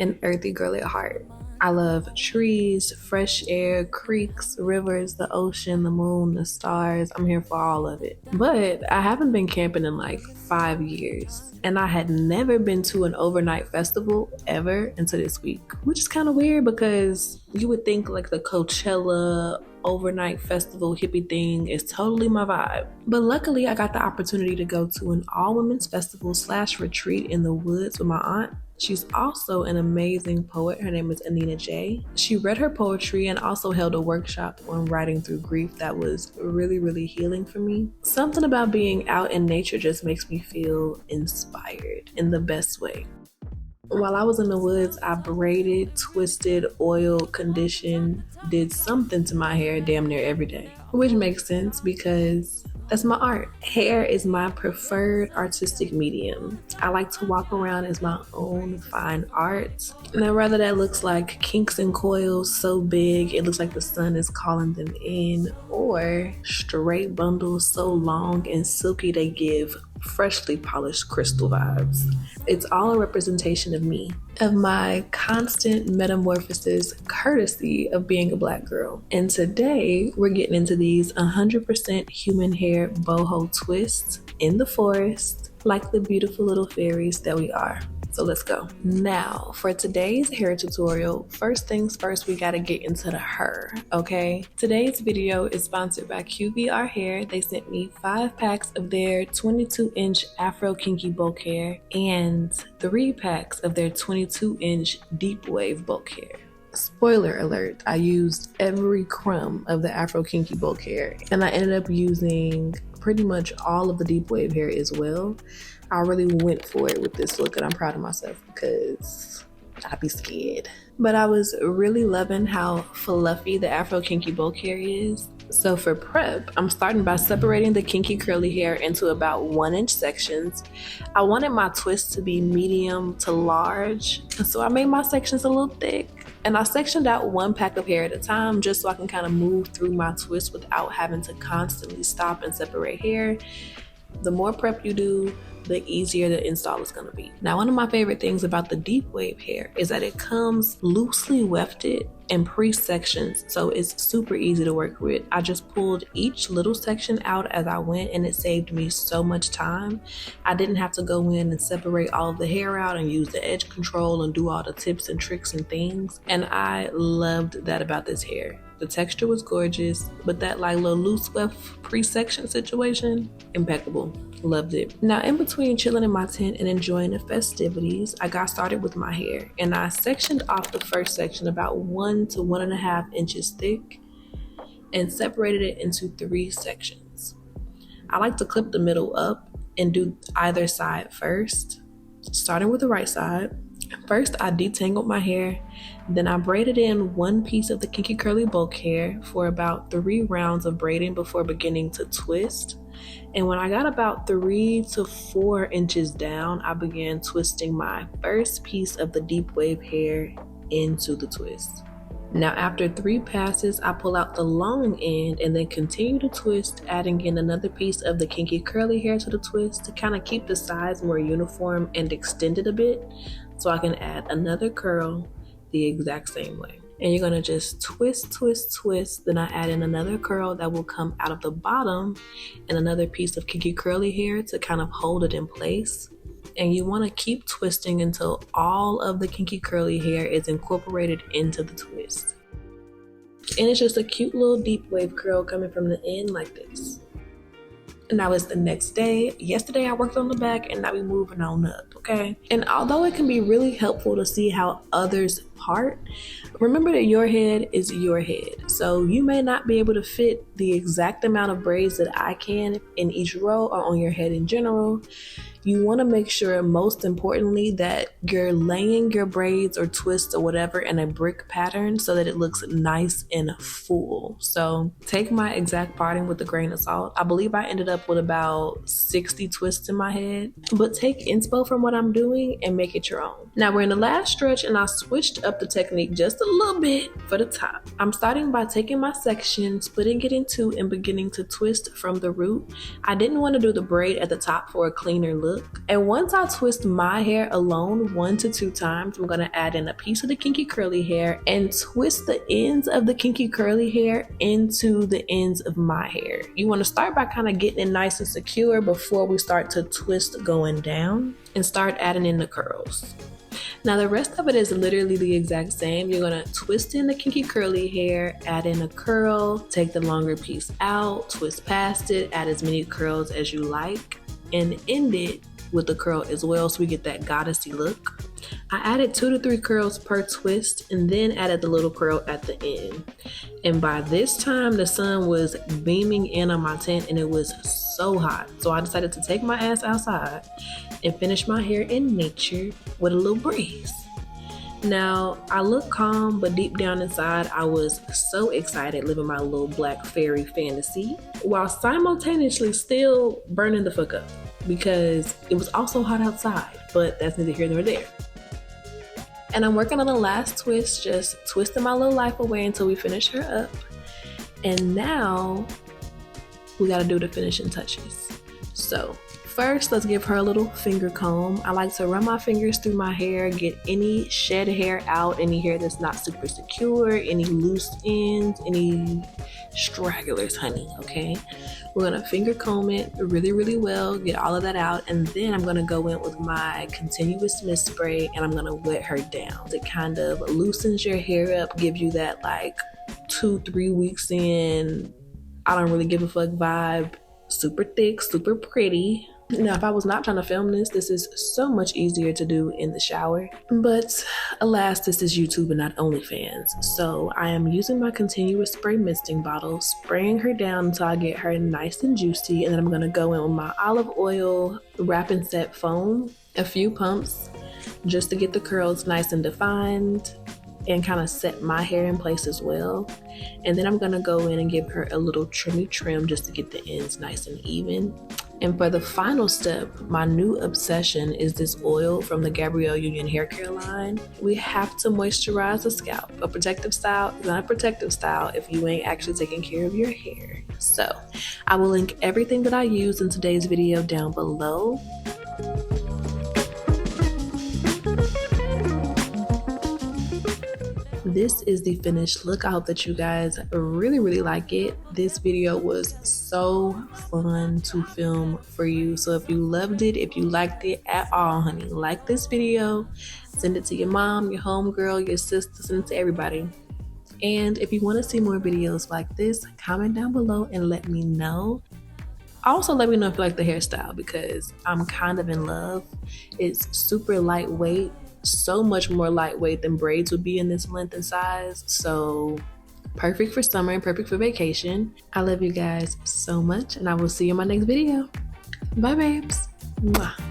an earthy girl at heart. I love trees, fresh air, creeks, rivers, the ocean, the moon, the stars. I'm here for all of it. But I haven't been camping in like 5 years. And I had never been to an overnight festival ever until this week, which is kind of weird because you would think like the Coachella overnight festival hippie thing is totally my vibe. But luckily, I got the opportunity to go to an all-women's festival / retreat in the woods with my aunt. She's also an amazing poet. Her name is Anina J. She read her poetry and also held a workshop on writing through grief that was really, really healing for me. Something about being out in nature just makes me feel inspired in the best way. While I was in the woods, I braided, twisted, oiled, conditioned, did something to my hair damn near every day. Which makes sense because that's my art. Hair is my preferred artistic medium. I like to walk around as my own fine art. Now, whether that looks like kinks and coils so big it looks like the sun is calling them in, or straight bundles so long and silky they give freshly polished crystal vibes. It's all a representation of me, of my constant metamorphosis courtesy of being a Black girl. And today we're getting into these 100% human hair boho twists in the forest, like the beautiful little fairies that we are. So let's go. Now, for today's hair tutorial, first things first, we gotta get into the hair, okay? Today's video is sponsored by QVR Hair. They sent me 5 packs of their 22-inch Afro kinky bulk hair and 3 packs of their 22-inch deep wave bulk hair. Spoiler alert, I used every crumb of the Afro kinky bulk hair, and I ended up using pretty much all of the deep wave hair as well. I really went for it with this look and I'm proud of myself because I'd be scared. But I was really loving how fluffy the Afro kinky bulk hair is. So for prep, I'm starting by separating the kinky curly hair into about 1-inch sections. I wanted my twist to be medium to large, so I made my sections a little thick. And I sectioned out 1 pack of hair at a time just so I can kind of move through my twist without having to constantly stop and separate hair. The more prep you do, the easier the install is going to be. Now, one of my favorite things about the deep wave hair is that it comes loosely wefted and pre-sections, so it's super easy to work with. I just pulled each little section out as I went and it saved me so much time. I didn't have to go in and separate all of the hair out and use the edge control and do all the tips and tricks and things, and I loved that about this hair. The texture was gorgeous, but that like little loose weft pre-section situation, impeccable. Loved it. Now, in between chilling in my tent and enjoying the festivities, I got started with my hair and I sectioned off the first section about 1 to 1.5 inches thick and separated it into 3 sections. I like to clip the middle up and do either side first, starting with the right side. First, I detangled my hair, then I braided in 1 piece of the kinky curly bulk hair for about 3 rounds of braiding before beginning to twist. And when I got about 3 to 4 inches down, I began twisting my first piece of the deep wave hair into the twist. Now, after 3 passes, I pull out the long end and then continue to twist, adding in another piece of the kinky curly hair to the twist to kind of keep the sides more uniform and extended a bit, so I can add another curl the exact same way. And you're gonna just twist, twist, twist. Then I add in another curl that will come out of the bottom and another piece of kinky curly hair to kind of hold it in place. And you wanna keep twisting until all of the kinky curly hair is incorporated into the twist. And it's just a cute little deep wave curl coming from the end like this. And now it's the next day. Yesterday I worked on the back and now we're moving on up, okay? And although it can be really helpful to see how others part, remember that your head is your head. So you may not be able to fit the exact amount of braids that I can in each row or on your head in general. You want to make sure, most importantly, that you're laying your braids or twists or whatever in a brick pattern so that it looks nice and full. So take my exact parting with a grain of salt. I believe I ended up with about 60 twists in my head, but take inspo from what I'm doing and make it your own. Now we're in the last stretch and I switched up the technique just a little bit for the top. I'm starting by taking my section, splitting it in 2 and beginning to twist from the root. I didn't want to do the braid at the top for a cleaner look, look. And once I twist my hair alone 1 to 2 times, I'm gonna add in a piece of the kinky curly hair and twist the ends of the kinky curly hair into the ends of my hair. You wanna start by kind of getting it nice and secure before we start to twist going down, and start adding in the curls. Now the rest of it is literally the exact same. You're gonna twist in the kinky curly hair, add in a curl, take the longer piece out, twist past it, add as many curls as you like, and end it with the curl as well so we get that goddessy look. I added 2 to 3 curls per twist and then added the little curl at the end. And by this time the sun was beaming in on my tent and it was so hot. So I decided to take my ass outside and finish my hair in nature with a little breeze. Now, I look calm, but deep down inside, I was so excited living my little black fairy fantasy while simultaneously still burning the fuck up because it was also hot outside, but that's neither here nor there. And I'm working on the last twist, just twisting my little life away until we finish her up. And now we gotta do the finishing touches. So first, let's give her a little finger comb. I like to run my fingers through my hair, get any shed hair out, any hair that's not super secure, any loose ends, any stragglers, honey, okay? We're gonna finger comb it really, really well, get all of that out, and then I'm gonna go in with my continuous mist spray and I'm gonna wet her down. It kind of loosens your hair up, gives you that like 2-3 weeks in, I don't really give a fuck vibe. Super thick, super pretty. Now, if I was not trying to film this is so much easier to do in the shower. But alas, this is YouTube and not OnlyFans. So I am using my continuous spray misting bottle, spraying her down until I get her nice and juicy. And then I'm gonna go in with my olive oil wrap and set foam, a few pumps, just to get the curls nice and defined and kind of set my hair in place as well. And then I'm gonna go in and give her a little trimmy trim just to get the ends nice and even. And for the final step, my new obsession is this oil from the Gabrielle Union hair care line. We have to moisturize the scalp. A protective style is not a protective style if you ain't actually taking care of your hair. So I will link everything that I used in today's video down below. This is the finished look. I hope that you guys really like it. This video was so fun to film for you. So if you loved it, if you liked it at all, honey, like this video, send it to your mom, your homegirl, your sister, send it to everybody. And if you want to see more videos like this, comment down below and let me know. Also, let me know if you like the hairstyle because I'm kind of in love. It's super lightweight. So much more lightweight than braids would be in this length and size. So perfect for summer and perfect for vacation. I love you guys so much and I will see you in my next video. Bye babes. Mwah.